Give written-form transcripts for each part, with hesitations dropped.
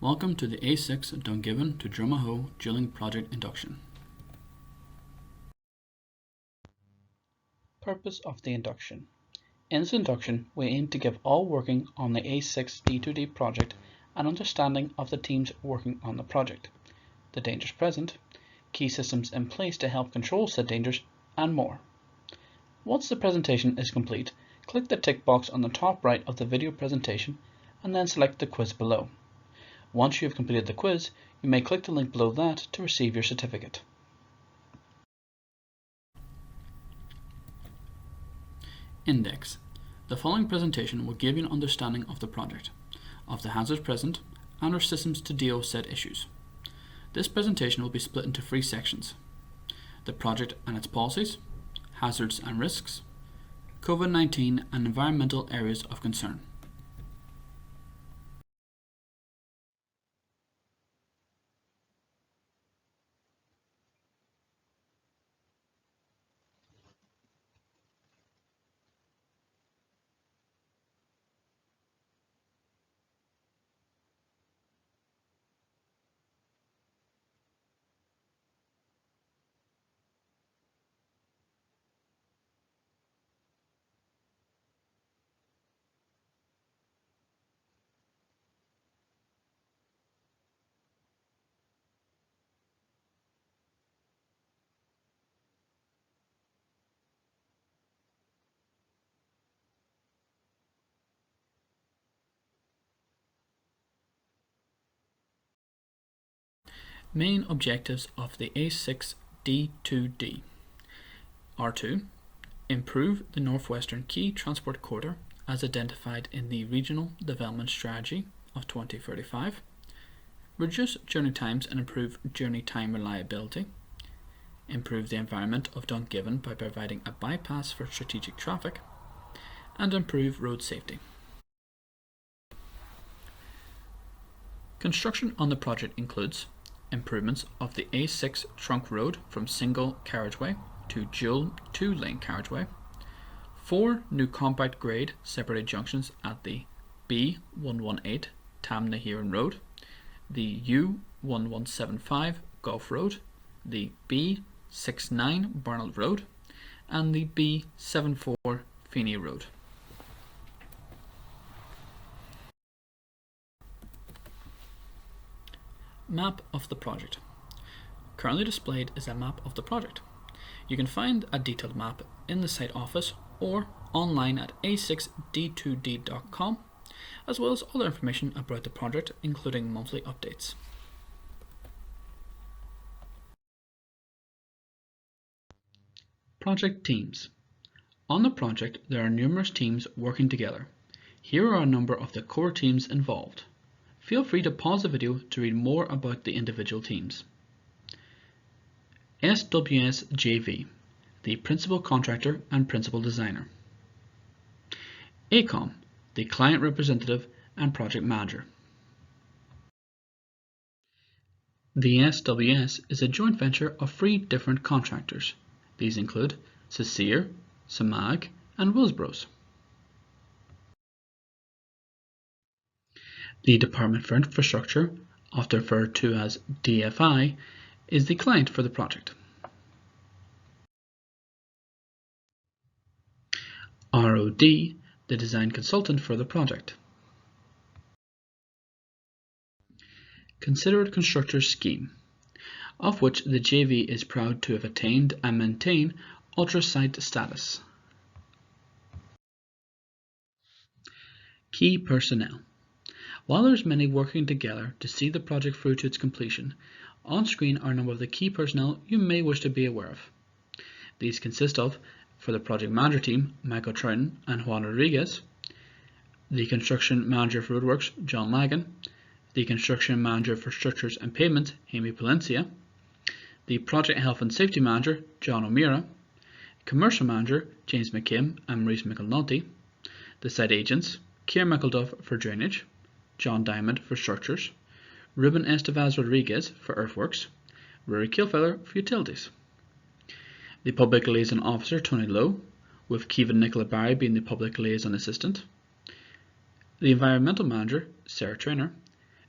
Welcome to the A6 Dungiven to Drumahoe Drilling Project Induction. Purpose of the induction. In this induction, we aim to give all working on the A6 D2D project an understanding of the teams working on the project, the dangers present, key systems in place to help control said dangers, and more. Once the presentation is complete, click the tick box on the top right of the video presentation and then select the quiz below. Once you have completed the quiz, you may click the link below that to receive your certificate. Index. The following presentation will give you an understanding of the project, of the hazards present, and our systems to deal with said issues. This presentation will be split into 3 sections: the project and its policies, hazards and risks, COVID-19 and environmental areas of concern. Main objectives of the A6 D2D are to improve the Northwestern Key Transport Corridor as identified in the Regional Development Strategy of 2035, reduce journey times and improve journey time reliability, improve the environment of Dungiven by providing a bypass for strategic traffic, and improve road safety. Construction on the project includes improvements of the A6 trunk road from single carriageway to dual 2-lane carriageway, 4 new compact grade separated junctions at the B118 Tamna Heron Road, the U1175 Gulf Road, the B69 Barnard Road, and the B74 Feeney Road. Map of the project. Currently displayed is a map of the project. You can find a detailed map in the site office or online at a6d2d.com, as well as other information about the project, including monthly updates. Project teams. On the project, there are numerous teams working together. Here are a number of the core teams involved. Feel free to pause the video to read more about the individual teams. SWS JV, the principal contractor and principal designer. ACOM, the client representative and project manager. The SWS is a joint venture of 3 different contractors. These include Cecere, Samag, and Willsbros. The Department for Infrastructure, often referred to as DFI, is the client for the project. ROD, the design consultant for the project. Considered Constructor Scheme, of which the JV is proud to have attained and maintain ultra-site status. Key personnel. While there is many working together to see the project through to its completion, on screen are a number of the key personnel you may wish to be aware of. These consist of, for the project manager team, Michael Troughton and Juan Rodriguez, the construction manager for roadworks, John Lagan, the construction manager for structures and pavement, Amy Palencia, the project health and safety manager, John O'Meara, commercial manager, James McKim and Maurice McElnulty, the site agents, Keir McElduff for drainage, John Diamond for structures, Ruben Estevez Rodriguez for earthworks, Rory Kilfeller for utilities. The public liaison officer, Tony Lowe, with Kevin Nicola Barry being the public liaison assistant. The environmental manager, Sarah Trainer,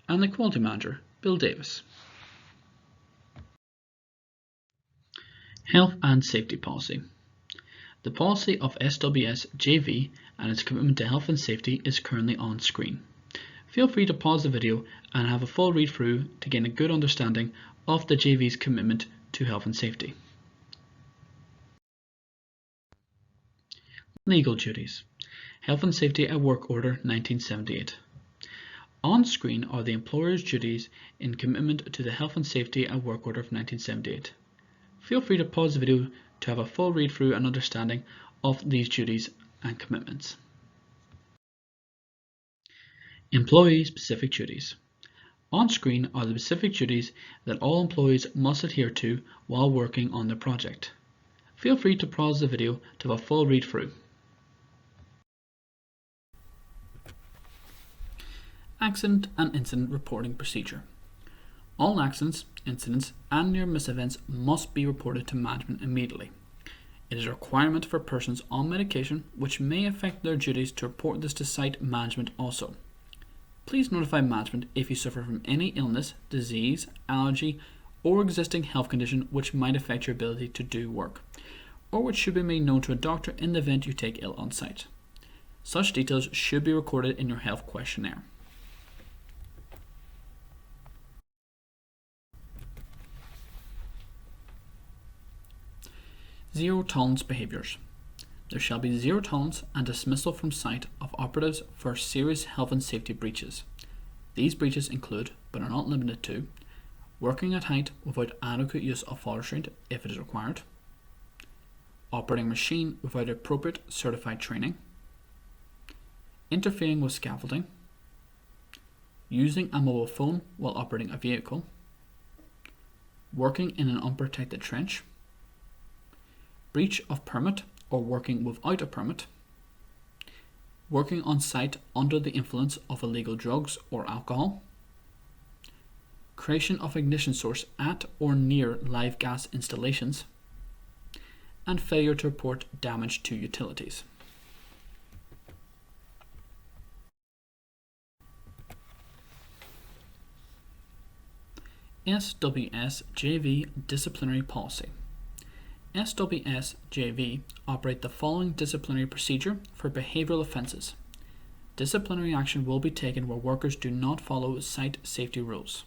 and the Quality Manager, Bill Davis. Health and Safety Policy. The policy of SWS JV and its commitment to health and safety is currently on screen. Feel free to pause the video and have a full read through to gain a good understanding of the JV's commitment to health and safety. Legal duties. Health and Safety at Work Order 1978. On screen are the employer's duties in commitment to the Health and Safety at Work Order of 1978. Feel free to pause the video to have a full read through and understanding of these duties and commitments. Employee-specific duties. On screen are the specific duties that all employees must adhere to while working on the project. Feel free to pause the video to have a full read through. Accident and Incident Reporting Procedure. All accidents, incidents, and near-miss events must be reported to management immediately. It is a requirement for persons on medication which may affect their duties to report this to site management also. Please notify management if you suffer from any illness, disease, allergy, or existing health condition which might affect your ability to do work, or which should be made known to a doctor in the event you take ill on site. Such details should be recorded in your health questionnaire. Zero tolerance behaviours. There shall be zero tolerance and dismissal from site of operatives for serious health and safety breaches. These breaches include, but are not limited to, working at height without adequate use of fall restraint if it is required, operating machine without appropriate certified training, interfering with scaffolding, using a mobile phone while operating a vehicle, working in an unprotected trench, breach of permit or working without a permit, working on site under the influence of illegal drugs or alcohol, creation of ignition source at or near live gas installations, and failure to report damage to utilities. SWS JV Disciplinary Policy. SWS JV operate the following disciplinary procedure for behavioural offences. Disciplinary action will be taken where workers do not follow site safety rules.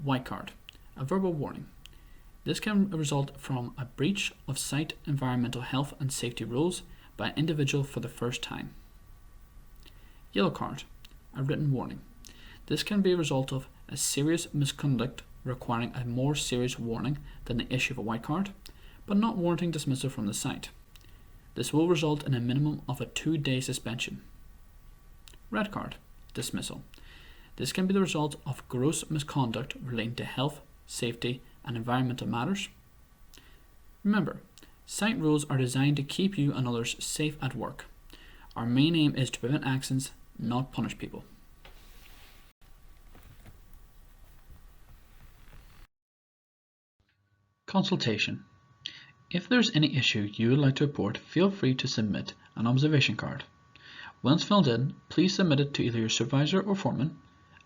White card, a verbal warning. This can result from a breach of site environmental health and safety rules by an individual for the first time. Yellow card, a written warning. This can be a result of a serious misconduct requiring a more serious warning than the issue of a white card, but not warranting dismissal from the site. This will result in a minimum of a 2-day suspension. Red card, dismissal. This can be the result of gross misconduct relating to health, safety, and environmental matters. Remember, site rules are designed to keep you and others safe at work. Our main aim is to prevent accidents, not punish people. Consultation. If there is any issue you would like to report, feel free to submit an observation card. Once filled in, please submit it to either your supervisor or foreman,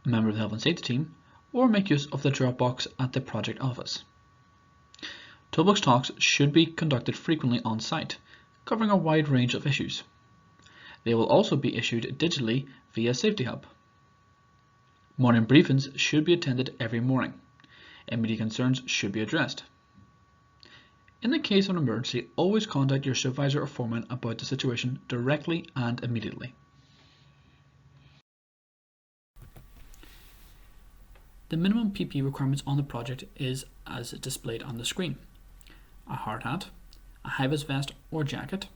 a member of the health and safety team, or make use of the drop box at the project office. Toolbox talks should be conducted frequently on site, covering a wide range of issues. They will also be issued digitally via Safety Hub. Morning briefings should be attended every morning. Immediate concerns should be addressed. In the case of an emergency, always contact your supervisor or foreman about the situation directly and immediately. The minimum PPE requirements on the project is as displayed on the screen. A hard hat, a high-vis vest or jacket,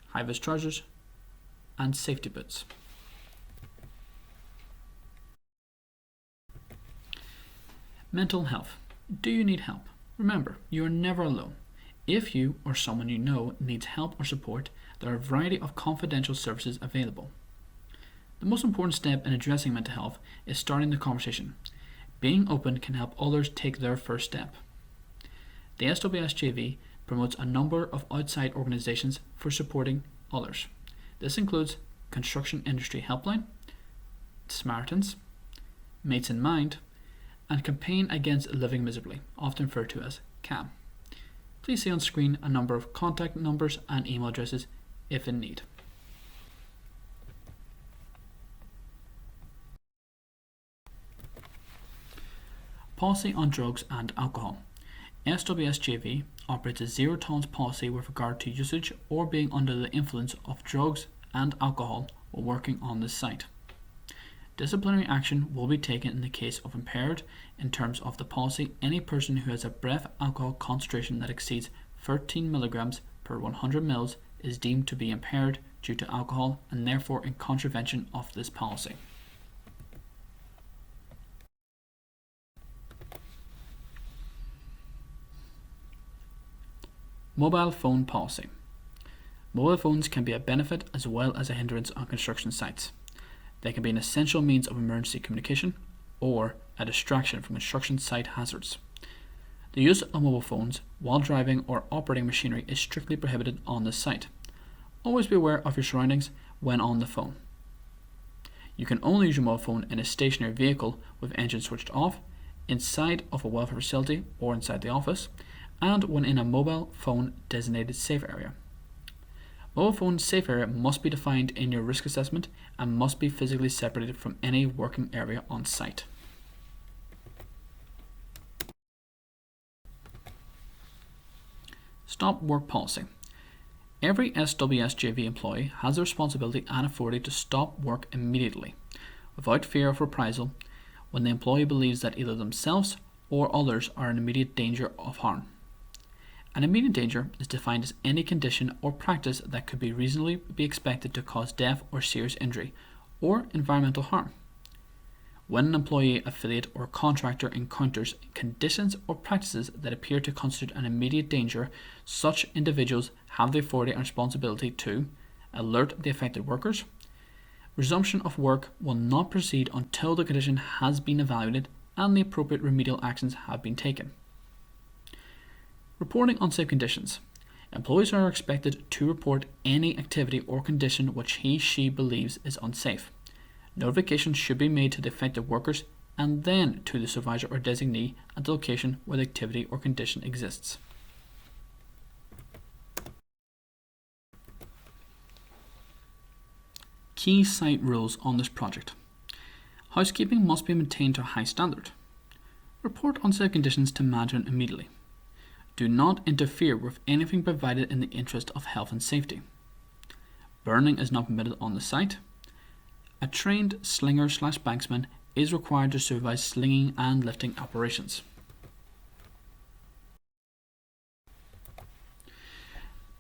high-vis trousers, and safety boots. Mental health. Do you need help? Remember, you are never alone. If you or someone you know needs help or support, there are a variety of confidential services available. The most important step in addressing mental health is starting the conversation. Being open can help others take their first step. The SWSJV promotes a number of outside organisations for supporting others. This includes Construction Industry Helpline, Samaritans, mates in mind, and campaign against living miserably, often referred to as CAM. Please see on screen a number of contact numbers and email addresses if in need. Policy on drugs and alcohol. SWSJV operates a zero tolerance policy with regard to usage or being under the influence of drugs and alcohol while working on this site. Disciplinary action will be taken in the case of impaired. In terms of the policy, any person who has a breath alcohol concentration that exceeds 13 mg per 100 ml is deemed to be impaired due to alcohol and therefore in contravention of this policy. Mobile phone policy. Mobile phones can be a benefit as well as a hindrance on construction sites. They can be an essential means of emergency communication or a distraction from construction site hazards. The use of mobile phones while driving or operating machinery is strictly prohibited on this site. Always be aware of your surroundings when on the phone. You can only use your mobile phone in a stationary vehicle with engine switched off, inside of a welfare facility or inside the office, and when in a mobile phone designated safe area. Mobile phone safe area must be defined in your risk assessment and must be physically separated from any working area on site. Stop work policy. Every SWSJV employee has the responsibility and authority to stop work immediately, without fear of reprisal, when the employee believes that either themselves or others are in immediate danger of harm. An immediate danger is defined as any condition or practice that could be reasonably be expected to cause death or serious injury, or environmental harm. When an employee, affiliate, or contractor encounters conditions or practices that appear to constitute an immediate danger, such individuals have the authority and responsibility to alert the affected workers. Resumption of work will not proceed until the condition has been evaluated and the appropriate remedial actions have been taken. Reporting unsafe conditions. Employees are expected to report any activity or condition which he/she believes is unsafe. Notification should be made to the affected workers and then to the supervisor or designee at the location where the activity or condition exists. Key site rules on this project. Housekeeping must be maintained to a high standard. Report unsafe conditions to management immediately. Do not interfere with anything provided in the interest of health and safety. Burning is not permitted on the site. A trained slinger/banksman is required to supervise slinging and lifting operations.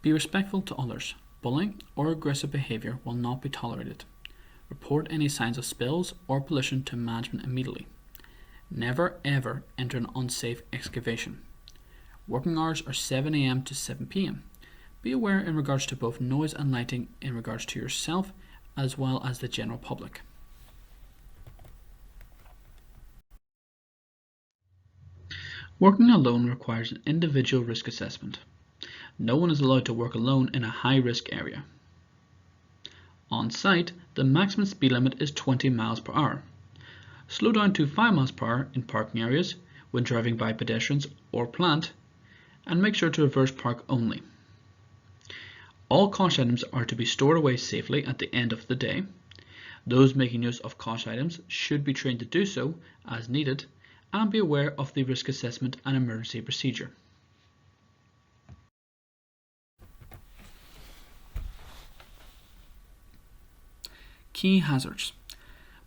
Be respectful to others. Bullying or aggressive behavior will not be tolerated. Report any signs of spills or pollution to management immediately. Never ever enter an unsafe excavation. Working hours are 7 a.m. to 7 p.m. Be aware in regards to both noise and lighting in regards to yourself as well as the general public. Working alone requires an individual risk assessment. No one is allowed to work alone in a high-risk area. On site, the maximum speed limit is 20 miles per hour. Slow down to 5 miles per hour in parking areas when driving by pedestrians or plant, and make sure to reverse park only. All cash items are to be stored away safely at the end of the day. Those making use of cash items should be trained to do so as needed and be aware of the risk assessment and emergency procedure. Key hazards.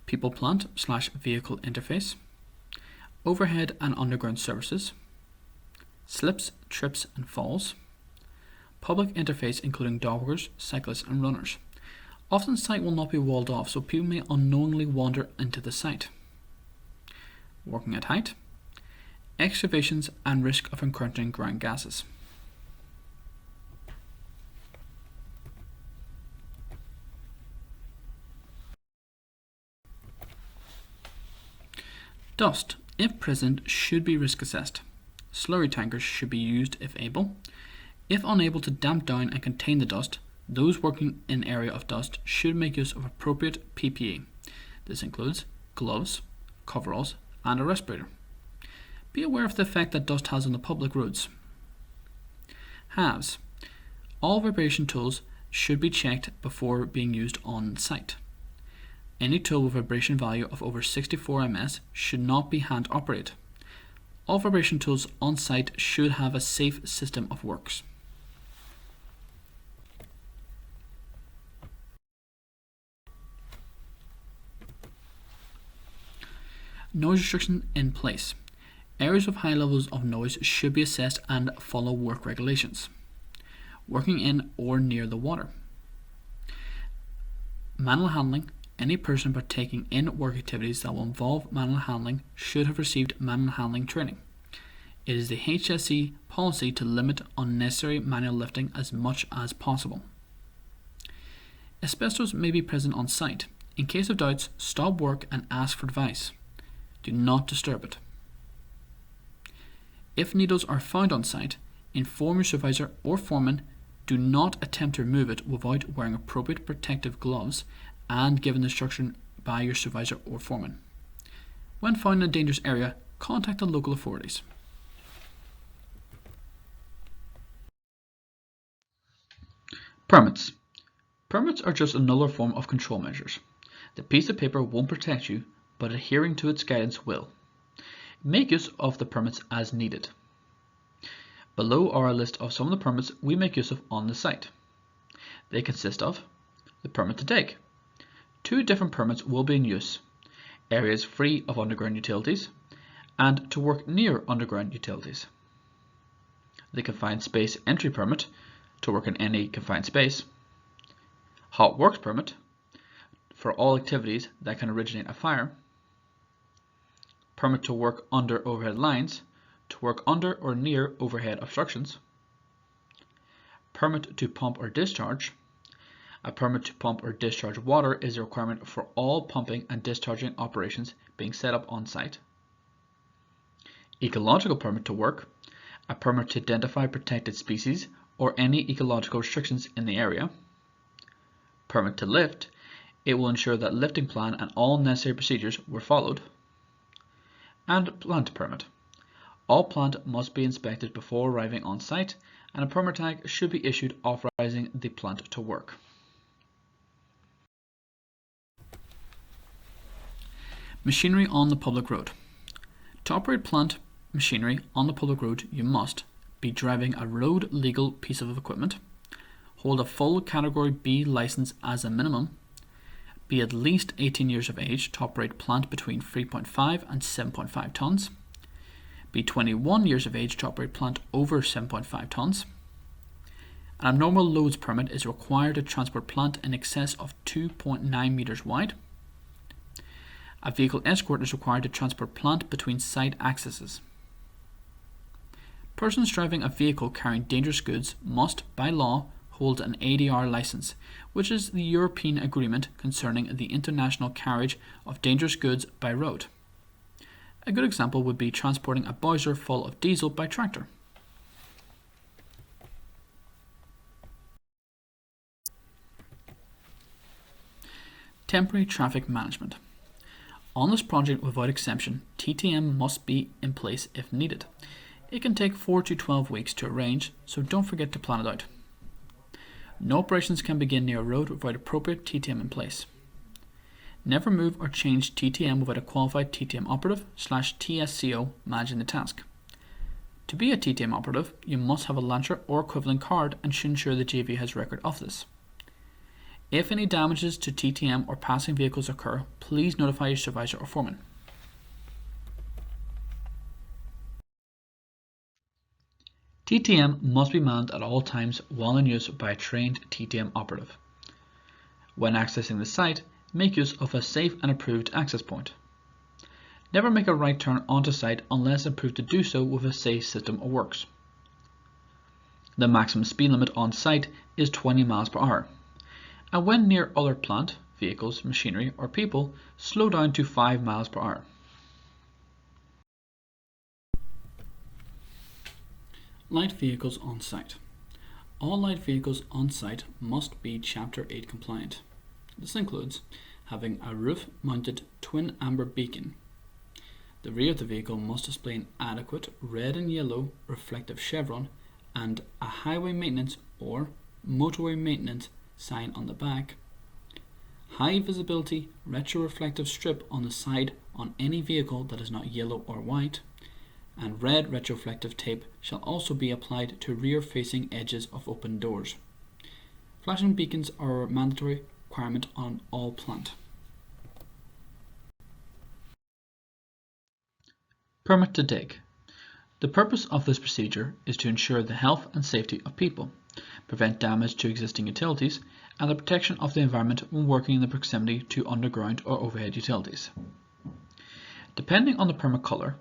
People plant/vehicle interface, overhead and underground services, slips, trips and falls, public interface including dog walkers, cyclists and runners. Often the site will not be walled off, so people may unknowingly wander into the site. Working at height, excavations and risk of encountering ground gases. Dust, if present, should be risk assessed. Slurry tankers should be used if able. If unable to damp down and contain the dust, those working in area of dust should make use of appropriate PPE. This includes gloves, coveralls, and a respirator. Be aware of the effect that dust has on the public roads. Halves. All vibration tools should be checked before being used on site. Any tool with vibration value of over 64 ms should not be hand operated. All vibration tools on site should have a safe system of works. Noise restriction in place. Areas with high levels of noise should be assessed and follow work regulations. Working in or near the water. Manual handling. Any person partaking in work activities that will involve manual handling should have received manual handling training. It is the HSE policy to limit unnecessary manual lifting as much as possible. Asbestos may be present on site. In case of doubts, stop work and ask for advice. Do not disturb it. If needles are found on site, inform your supervisor or foreman. Do not attempt to remove it without wearing appropriate protective gloves and given instruction by your supervisor or foreman. When found in a dangerous area, contact the local authorities. Permits. Permits are just another form of control measures. The piece of paper won't protect you, but adhering to its guidance will. Make use of the permits as needed. Below are a list of some of the permits we make use of on the site. They consist of the permit to dig. 2 different permits will be in use: areas free of underground utilities and to work near underground utilities. The confined space entry permit to work in any confined space. Hot works permit for all activities that can originate a fire. Permit to work under overhead lines to work under or near overhead obstructions. Permit to pump or discharge. A permit to pump or discharge water is a requirement for all pumping and discharging operations being set up on site. Ecological permit to work. A permit to identify protected species or any ecological restrictions in the area. Permit to lift. It will ensure that lifting plan and all necessary procedures were followed. And plant permit. All plant must be inspected before arriving on site, and a permit tag should be issued authorizing the plant to work. Machinery on the public road. To operate plant machinery on the public road, you must be driving a road legal piece of equipment, hold a full Category B license as a minimum, be at least 18 years of age to operate plant between 3.5 and 7.5 tons, be 21 years of age to operate plant over 7.5 tons. An abnormal loads permit is required to transport plant in excess of 2.9 meters wide. A vehicle escort is required to transport plant between site accesses. Persons driving a vehicle carrying dangerous goods must, by law, hold an ADR license, which is the European Agreement concerning the international carriage of dangerous goods by road. A good example would be transporting a Bowser full of diesel by tractor. Temporary traffic management. On this project, without exception, TTM must be in place if needed. It can take 4 to 12 weeks to arrange, so don't forget to plan it out. No operations can begin near a road without appropriate TTM in place. Never move or change TTM without a qualified TTM operative / TSCO managing the task. To be a TTM operative, you must have a Lancer or equivalent card and should ensure the JV has record of this. If any damages to TTM or passing vehicles occur, please notify your supervisor or foreman. TTM must be manned at all times while in use by a trained TTM operative. When accessing the site, make use of a safe and approved access point. Never make a right turn onto site unless approved to do so with a safe system of works. The maximum speed limit on site is 20 miles per hour, and when near other plant, vehicles, machinery, or people, slow down to 5 miles per hour. Light vehicles on site. All light vehicles on site must be Chapter 8 compliant. This includes having a roof-mounted twin amber beacon, The rear of the vehicle must display an adequate red and yellow reflective chevron and a highway maintenance or motorway maintenance sign on the back. High visibility retroreflective strip on the side on any vehicle that is not yellow or white, and red retroreflective tape shall also be applied to rear-facing edges of open doors. Flashing beacons are a mandatory requirement on all plant. Permit to dig. The purpose of this procedure is to ensure the health and safety of people, prevent damage to existing utilities, and the protection of the environment when working in the proximity to underground or overhead utilities. Depending on the permit colour,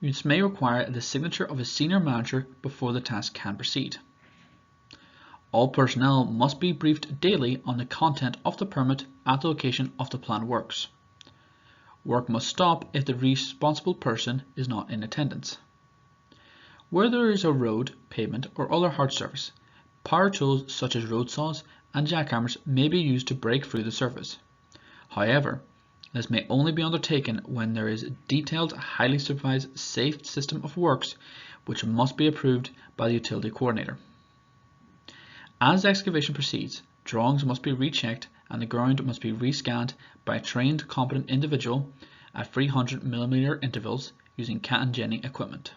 this may require the signature of a senior manager before the task can proceed. All personnel must be briefed daily on the content of the permit at the location of the planned works. Work must stop if the responsible person is not in attendance. Where there is a road, pavement, or other hard surface, power tools such as road saws and jackhammers may be used to break through the surface. However, this may only be undertaken when there is a detailed, highly supervised, safe system of works which must be approved by the utility coordinator. As the excavation proceeds, drawings must be rechecked and the ground must be rescanned by a trained, competent individual at 300mm intervals using Cat and Jenny equipment.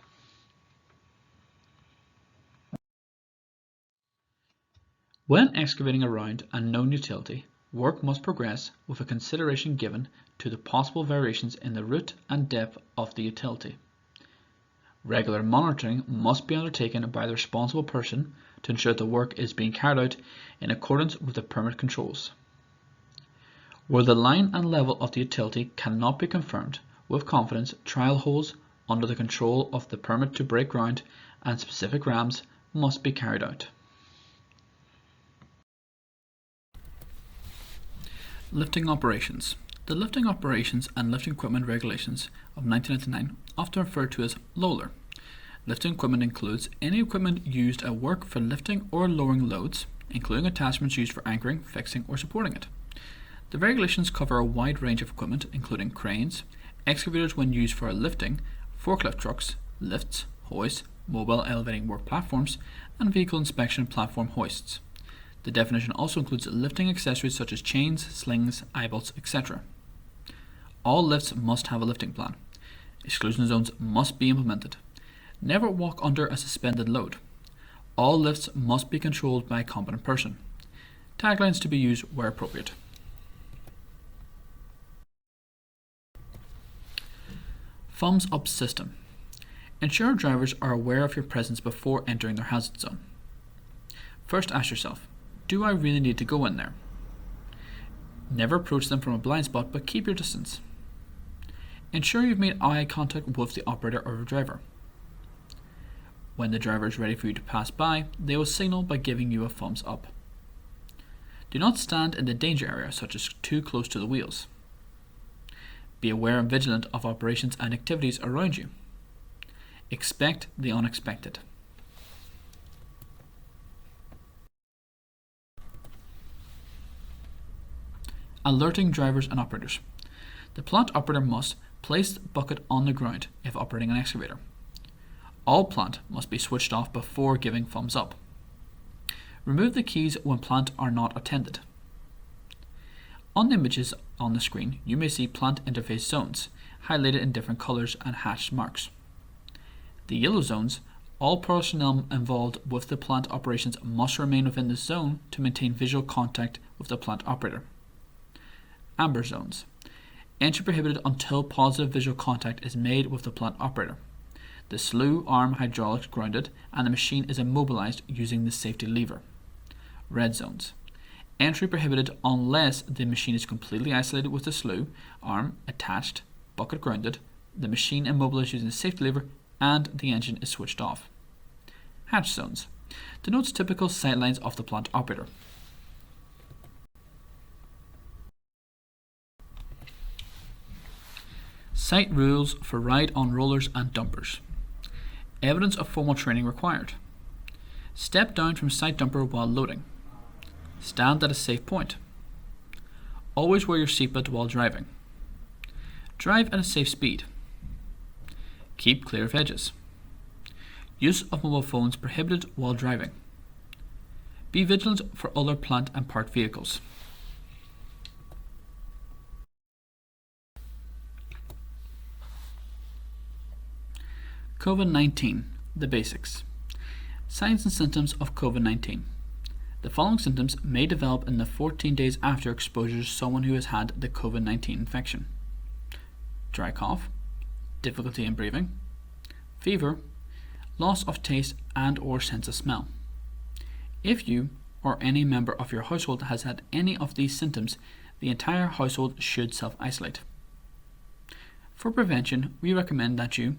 When excavating around a known utility, work must progress with a consideration given to the possible variations in the route and depth of the utility. Regular monitoring must be undertaken by the responsible person to ensure the work is being carried out in accordance with the permit controls. Where the line and level of the utility cannot be confirmed with confidence, trial holes under the control of the permit to break ground and specific rams must be carried out. Lifting operations. The lifting operations and lifting equipment regulations of 1999, often referred to as LOLER. Lifting equipment includes any equipment used at work for lifting or lowering loads, including attachments used for anchoring, fixing, or supporting it. The regulations cover a wide range of equipment, including cranes, excavators when used for lifting, forklift trucks, lifts, hoists, mobile elevating work platforms, and vehicle inspection platform hoists. The definition also includes lifting accessories such as chains, slings, eye bolts, etc. All lifts must have a lifting plan. Exclusion zones must be implemented. Never walk under a suspended load. All lifts must be controlled by a competent person. Taglines to be used where appropriate. Thumbs up system. Ensure drivers are aware of your presence before entering their hazard zone. First ask yourself, do I really need to go in there? Never approach them from a blind spot, but keep your distance. Ensure you've made eye contact with the operator or the driver. When the driver is ready for you to pass by, they will signal by giving you a thumbs up. Do not stand in the danger area, such as too close to the wheels. Be aware and vigilant of operations and activities around you. Expect the unexpected. Alerting drivers and operators. The plant operator must place the bucket on the ground if operating an excavator. All plant must be switched off before giving thumbs up. Remove the keys when plant are not attended. On the images on the screen, you may see plant interface zones, highlighted in different colors and hatched marks. The yellow zones, all personnel involved with the plant operations must remain within the zone to maintain visual contact with the plant operator. Amber zones. Entry prohibited until positive visual contact is made with the plant operator. The slew arm hydraulics grounded and the machine is immobilized using the safety lever. Red zones. Entry prohibited unless the machine is completely isolated with the slew arm attached, bucket grounded, the machine immobilized using the safety lever, and the engine is switched off. Hatch zones. Denotes typical sightlines of the plant operator. Site rules for ride on rollers and dumpers. Evidence of formal training required. Step down from site dumper while loading. Stand at a safe point. Always wear your seatbelt while driving. Drive at a safe speed. Keep clear of edges. Use of mobile phones prohibited while driving. Be vigilant for other plant and parked vehicles. COVID-19, the basics. Signs and symptoms of COVID-19. The following symptoms may develop in the 14 days after exposure to someone who has had the COVID-19 infection. Dry cough, difficulty in breathing, fever, loss of taste and or sense of smell. If you or any member of your household has had any of these symptoms, the entire household should self-isolate. For prevention, we recommend that you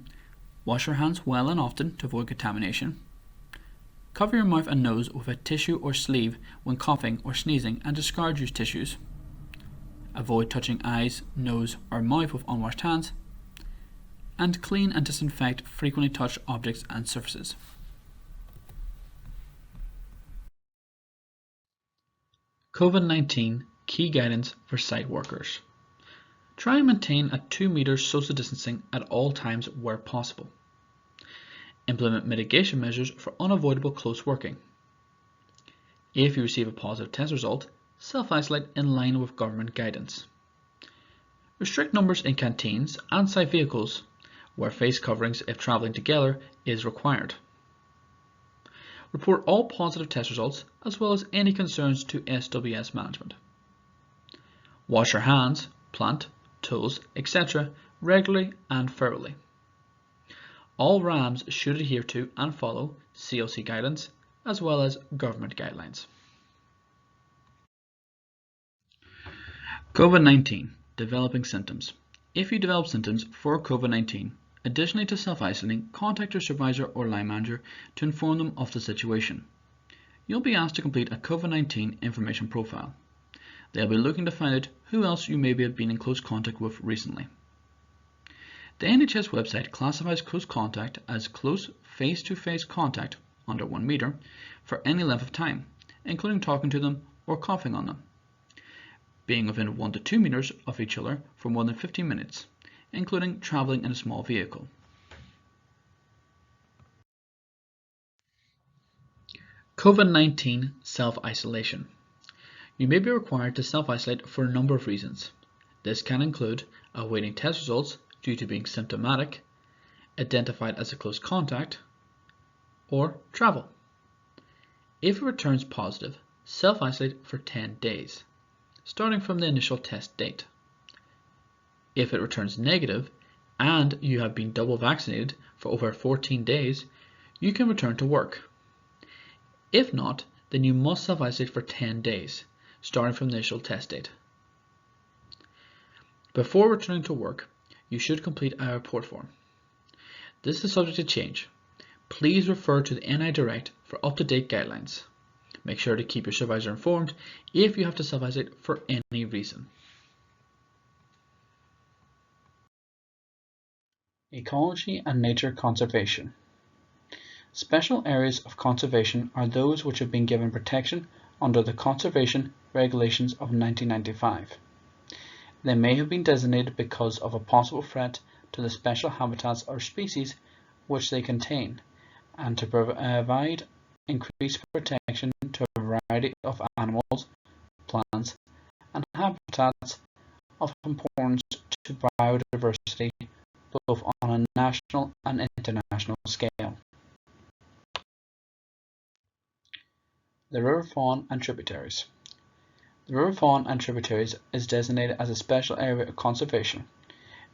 wash your hands well and often to avoid contamination. Cover your mouth and nose with a tissue or sleeve when coughing or sneezing and discard used tissues. Avoid touching eyes, nose or mouth with unwashed hands. And clean and disinfect frequently touched objects and surfaces. COVID-19 key guidance for site workers. Try and maintain a 2 meters social distancing at all times where possible. Implement mitigation measures for unavoidable close working. If you receive a positive test result, self-isolate in line with government guidance. Restrict numbers in canteens and site vehicles, where face coverings if travelling together is required. Report all positive test results as well as any concerns to SWS management. Wash your hands, plant, tools, etc. regularly and thoroughly. All RAMs should adhere to and follow CLC guidance as well as government guidelines. COVID-19, developing symptoms. If you develop symptoms for COVID-19, additionally to self-isolating, contact your supervisor or line manager to inform them of the situation. You'll be asked to complete a COVID-19 information profile. They'll be looking to find out who else you may have been in close contact with recently. The NHS website classifies close contact as close face-to-face contact under 1 meter for any length of time, including talking to them or coughing on them, being within 1 to 2 meters of each other for more than 15 minutes, including travelling in a small vehicle. COVID-19 self-isolation. You may be required to self-isolate for a number of reasons. This can include awaiting test results due to being symptomatic, identified as a close contact, or travel. If it returns positive, self-isolate for 10 days, starting from the initial test date. If it returns negative and you have been double vaccinated for over 14 days, you can return to work. If not, then you must self-isolate for 10 days, starting from the initial test date. Before returning to work, you should complete a report form. This is subject to change. Please refer to the NI Direct for up-to-date guidelines. Make sure to keep your supervisor informed if you have to self-isolate for any reason. Ecology and nature conservation. Special areas of conservation are those which have been given protection under the Conservation Regulations of 1995. They may have been designated because of a possible threat to the special habitats or species which they contain, and to provide increased protection to a variety of animals, plants, and habitats of importance to biodiversity both on a national and international scale. The river fauna and tributaries. The river fauna and tributaries is designated as a special area of conservation,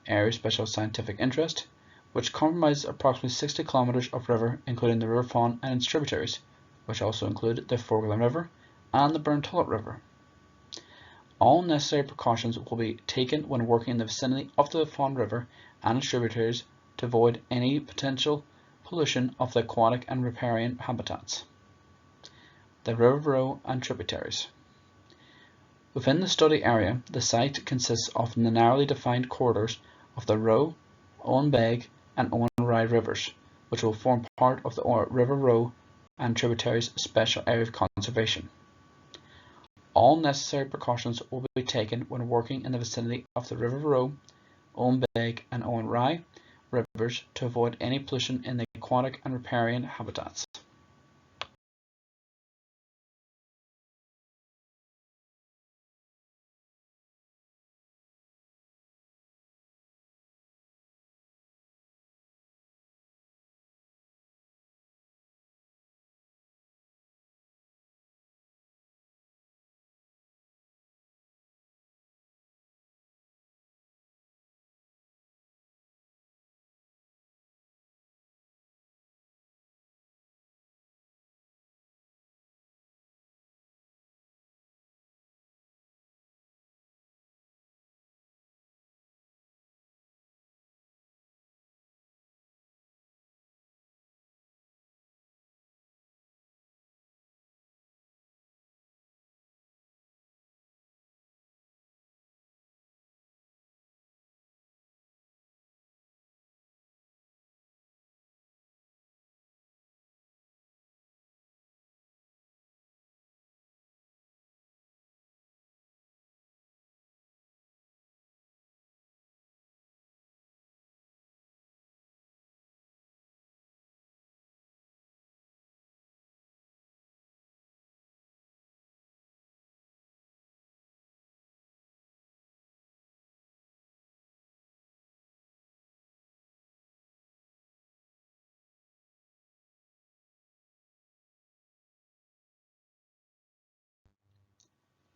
area of special scientific interest, which comprises approximately 60 kilometers of river, including the river fauna and its tributaries, which also include the Foreland River and the Burntullet River. All necessary precautions will be taken when working in the vicinity of the Fawn River and its tributaries to avoid any potential pollution of the aquatic and riparian habitats. The river row and tributaries. Within the study area, the site consists of the narrowly defined corridors of the Roe, Owen Beg, and Owen Rye rivers, which will form part of the River Row and tributaries special area of conservation. All necessary precautions will be taken when working in the vicinity of the River Roe, Owen Beg, and Owen Rye, rivers to avoid any pollution in the aquatic and riparian habitats.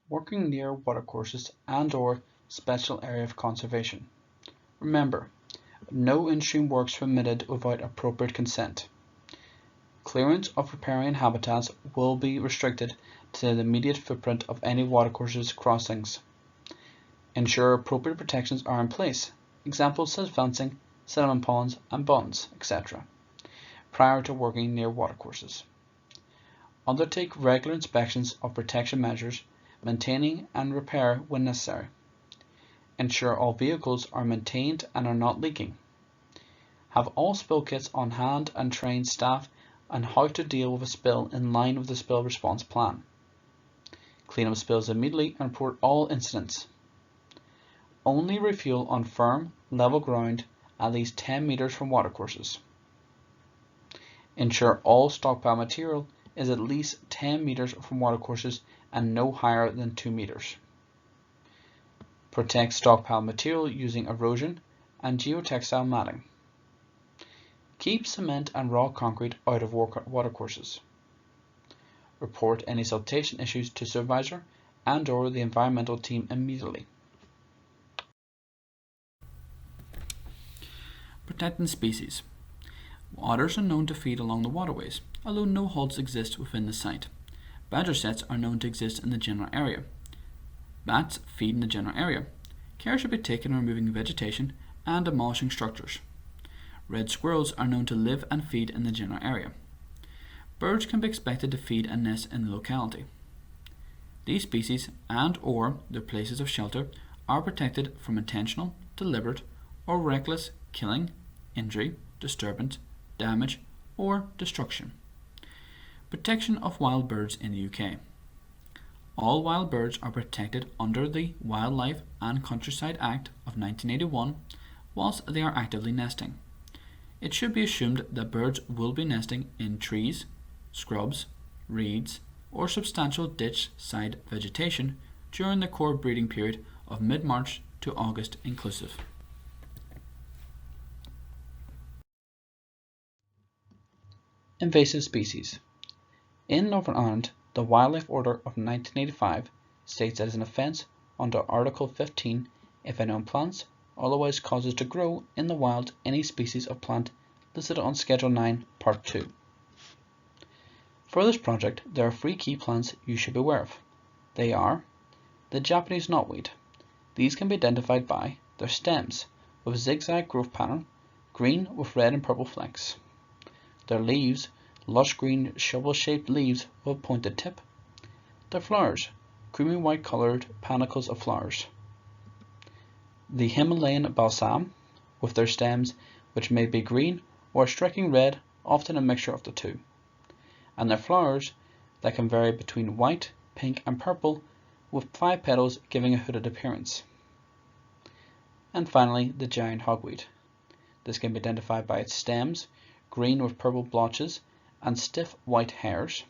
Working near watercourses and/or special area of conservation. Remember, no in-stream works permitted without appropriate consent. Clearance of riparian habitats will be restricted to the immediate footprint of any watercourses crossings. Ensure appropriate protections are in place, examples such as fencing, sediment ponds and bunds, etc., prior to working near watercourses. Undertake regular inspections of protection measures, maintaining and repair when necessary. Ensure all vehicles are maintained and are not leaking. Have all spill kits on hand and train staff on how to deal with a spill in line with the spill response plan. Clean up spills immediately and report all incidents. Only refuel on firm, level ground at least 10 meters from watercourses. Ensure all stockpile material is at least 10 meters from watercourses and no higher than 2 meters. Protect stockpile material using erosion and geotextile matting. Keep cement and raw concrete out of watercourses. Report any siltation issues to supervisor and/or the environmental team immediately. Protecting species. Otters are known to feed along the waterways, although no halts exist within the site. Badger sets are known to exist in the general area. Bats feed in the general area. Care should be taken in removing vegetation and demolishing structures. Red squirrels are known to live and feed in the general area. Birds can be expected to feed and nest in the locality. These species and/or their places of shelter are protected from intentional, deliberate, or reckless killing, injury, disturbance, damage, or destruction. Protection of wild birds in the UK. All wild birds are protected under the Wildlife and Countryside Act of 1981 whilst they are actively nesting. It should be assumed that birds will be nesting in trees, scrubs, reeds, or substantial ditch side vegetation during the core breeding period of mid-March to August inclusive. Invasive species. In Northern Ireland, the Wildlife Order of 1985 states that it is an offence under Article 15 if anyone plants or otherwise causes to grow in the wild any species of plant listed on Schedule 9, Part 2. For this project, there are 3 key plants you should be aware of. They are the Japanese knotweed. These can be identified by their stems with zigzag growth pattern, green with red and purple flecks. Their leaves, lush green shovel-shaped leaves with a pointed tip. Their flowers, creamy white coloured panicles of flowers. The Himalayan balsam, with their stems which may be green or striking red, often a mixture of the two. And their flowers that can vary between white, pink and purple, with 5 petals giving a hooded appearance. And finally, the giant hogweed. This can be identified by its stems, green with purple blotches, and stiff white hairs.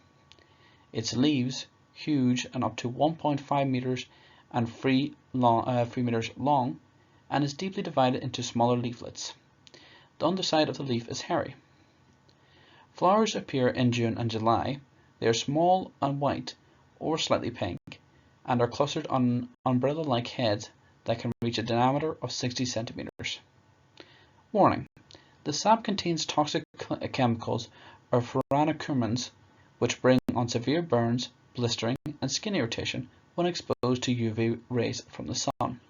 Its leaves, huge and up to 1.5 meters and 3 meters long, and is deeply divided into smaller leaflets. The underside of the leaf is hairy. Flowers appear in June and July. They are small and white or slightly pink, and are clustered on umbrella-like heads that can reach a diameter of 60 centimeters. Warning: the sap contains toxic chemicals or furanocoumarins, which bring on severe burns, blistering, and skin irritation when exposed to UV rays from the sun.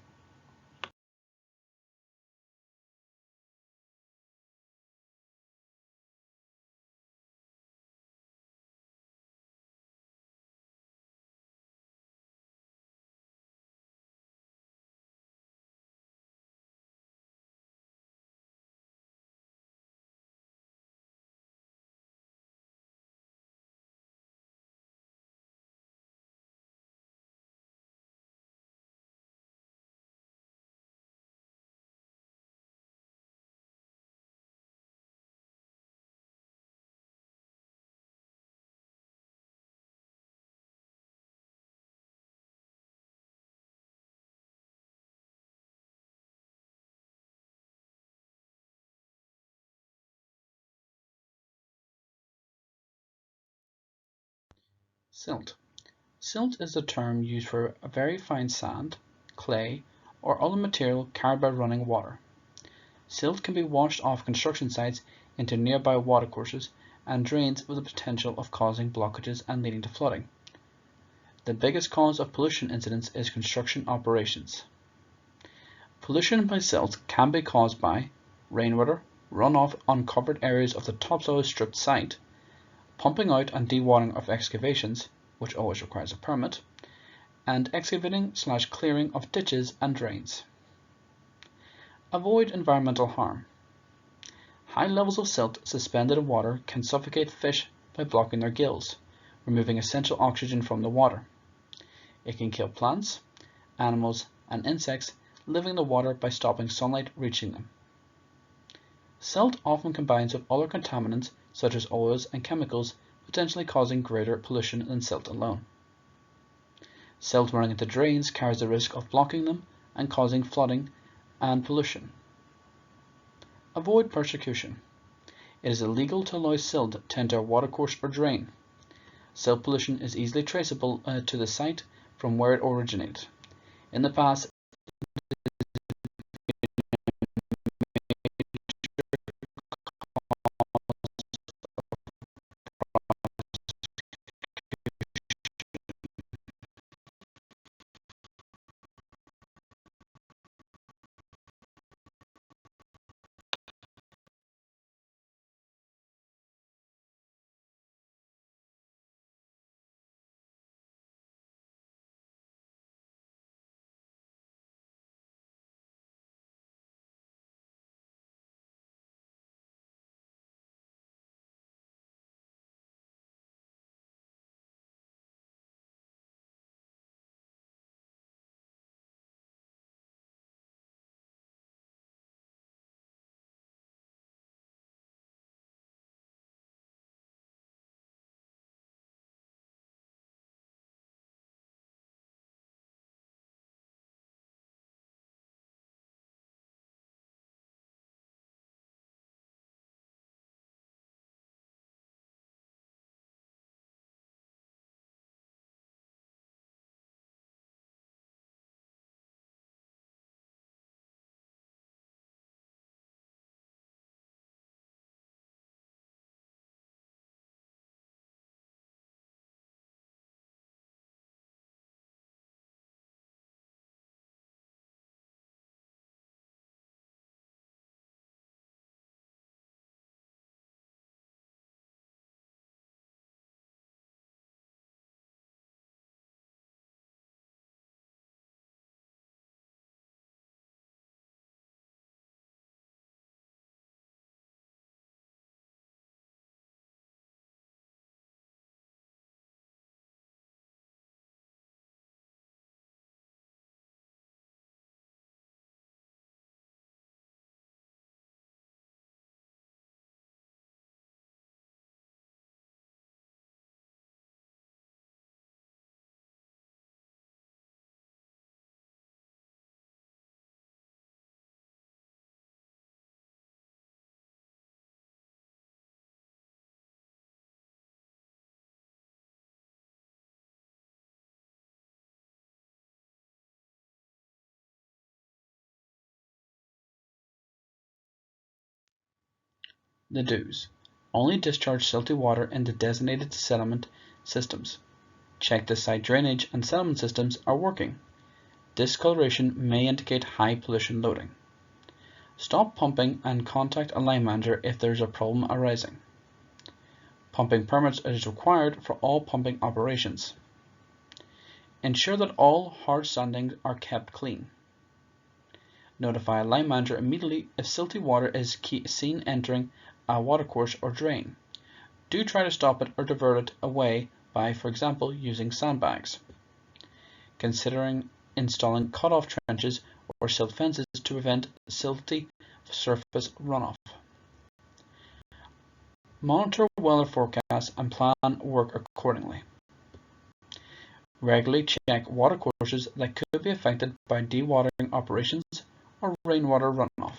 Silt. Silt is the term used for a very fine sand, clay, or other material carried by running water. Silt can be washed off construction sites into nearby watercourses and drains with the potential of causing blockages and leading to flooding. The biggest cause of pollution incidents is construction operations. Pollution by silt can be caused by rainwater, runoff on covered areas of the topsoil stripped site, pumping out and dewatering of excavations, which always requires a permit, and excavating/clearing of ditches and drains. Avoid environmental harm. High levels of silt suspended in water can suffocate fish by blocking their gills, removing essential oxygen from the water. It can kill plants, animals, and insects living in the water by stopping sunlight reaching them. Silt often combines with other contaminants such as oils and chemicals, potentially causing greater pollution than silt alone. Silt running into drains carries the risk of blocking them and causing flooding and pollution. Avoid persecution. It is illegal to allow silt to enter a watercourse or drain. Silt pollution is easily traceable to the site from where it originated. In the past, The do's. Only discharge silty water into designated settlement systems. Check the site drainage and settlement systems are working. Discoloration may indicate high pollution loading. Stop pumping and contact a line manager if there is a problem arising. Pumping permits is required for all pumping operations. Ensure that all hard standings are kept clean. Notify a line manager immediately if silty water is seen entering a watercourse or drain. Do try to stop it or divert it away by, for example, using sandbags. Considering installing cut-off trenches or silt fences to prevent silty surface runoff. Monitor weather forecasts and plan work accordingly. Regularly check watercourses that could be affected by dewatering operations or rainwater runoff.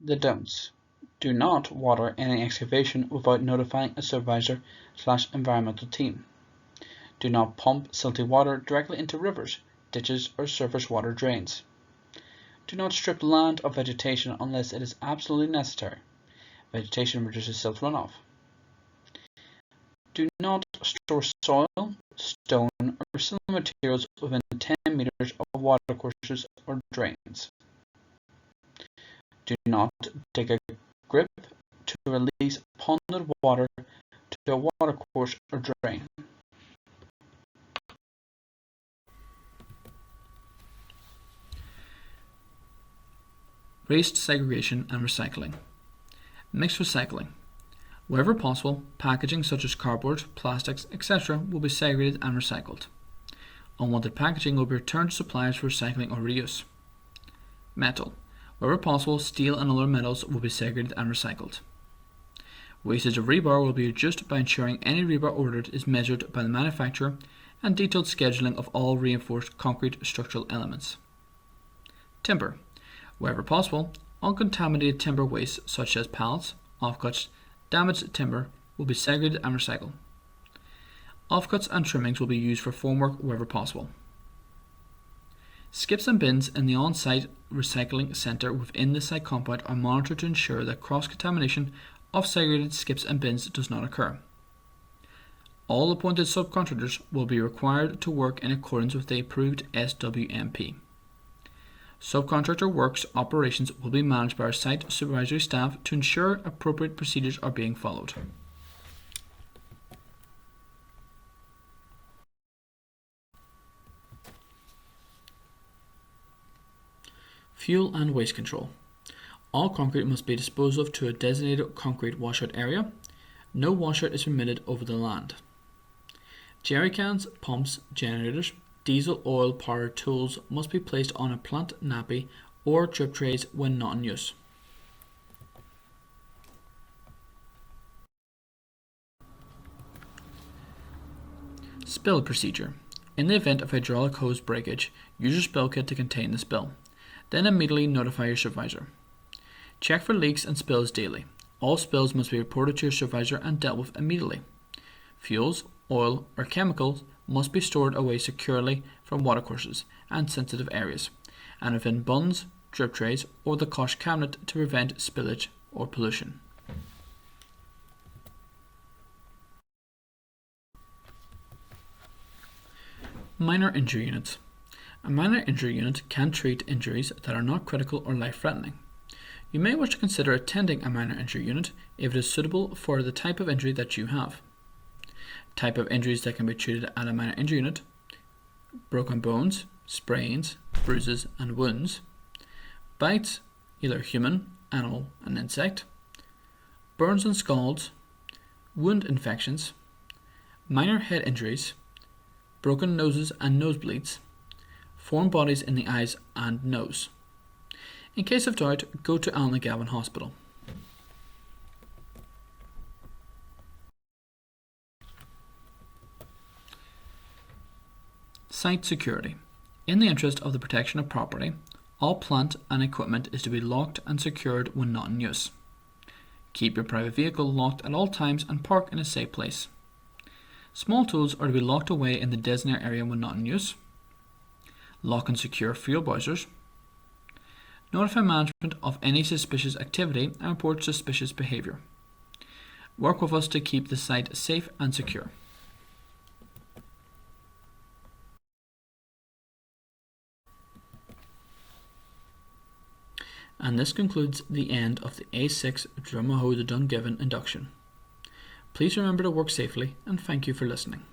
The don'ts. Do not water any excavation without notifying a supervisor/environmental team. Do not pump silty water directly into rivers, ditches, or surface water drains. Do not strip land of vegetation unless it is absolutely necessary. Vegetation reduces silt runoff. Do not store soil, stone, or similar materials within 10 meters of watercourses or drains. Do not dig a grip to release ponded water to a watercourse or drain. Waste segregation and recycling. Mixed recycling. Wherever possible, packaging such as cardboard, plastics, etc. will be segregated and recycled. Unwanted packaging will be returned to suppliers for recycling or reuse. Metal. Wherever possible, steel and other metals will be segregated and recycled. Wastage of rebar will be reduced by ensuring any rebar ordered is measured by the manufacturer and detailed scheduling of all reinforced concrete structural elements. Timber. Wherever possible, uncontaminated timber waste such as pallets, offcuts, damaged timber will be segregated and recycled. Offcuts and trimmings will be used for formwork wherever possible. Skips and bins in the on-site recycling centre within the site compound are monitored to ensure that cross-contamination of segregated skips and bins does not occur. All appointed subcontractors will be required to work in accordance with the approved SWMP. Subcontractor works operations will be managed by our site supervisory staff to ensure appropriate procedures are being followed. Fuel and waste control. All concrete must be disposed of to a designated concrete washout area. No washout is permitted over the land. Jerry cans, pumps, generators, diesel oil powered tools must be placed on a plant nappy or drip trays when not in use. Spill procedure. In the event of hydraulic hose breakage, use your spill kit to contain the spill. Then immediately notify your supervisor. Check for leaks and spills daily. All spills must be reported to your supervisor and dealt with immediately. Fuels, oil, or chemicals must be stored away securely from watercourses and sensitive areas, and within bunds, drip trays, or the cosh cabinet to prevent spillage or pollution. Minor injury units. A minor injury unit can treat injuries that are not critical or life-threatening. You may wish to consider attending a minor injury unit if it is suitable for the type of injury that you have. Type of injuries that can be treated at a minor injury unit: broken bones, sprains, bruises and wounds, bites, either human, animal and insect, burns and scalds, wound infections, minor head injuries, broken noses and nosebleeds, foreign bodies in the eyes and nose. In case of doubt, go to Dungiven Hospital. Site security. In the interest of the protection of property, all plant and equipment is to be locked and secured when not in use. Keep your private vehicle locked at all times and park in a safe place. Small tools are to be locked away in the designated area when not in use. Lock and secure fuel bowsers. Notify management of any suspicious activity and report suspicious behaviour. Work with us to keep the site safe and secure. And this concludes the end of the A6 Dromahode Dungiven induction. Please remember to work safely, and thank you for listening.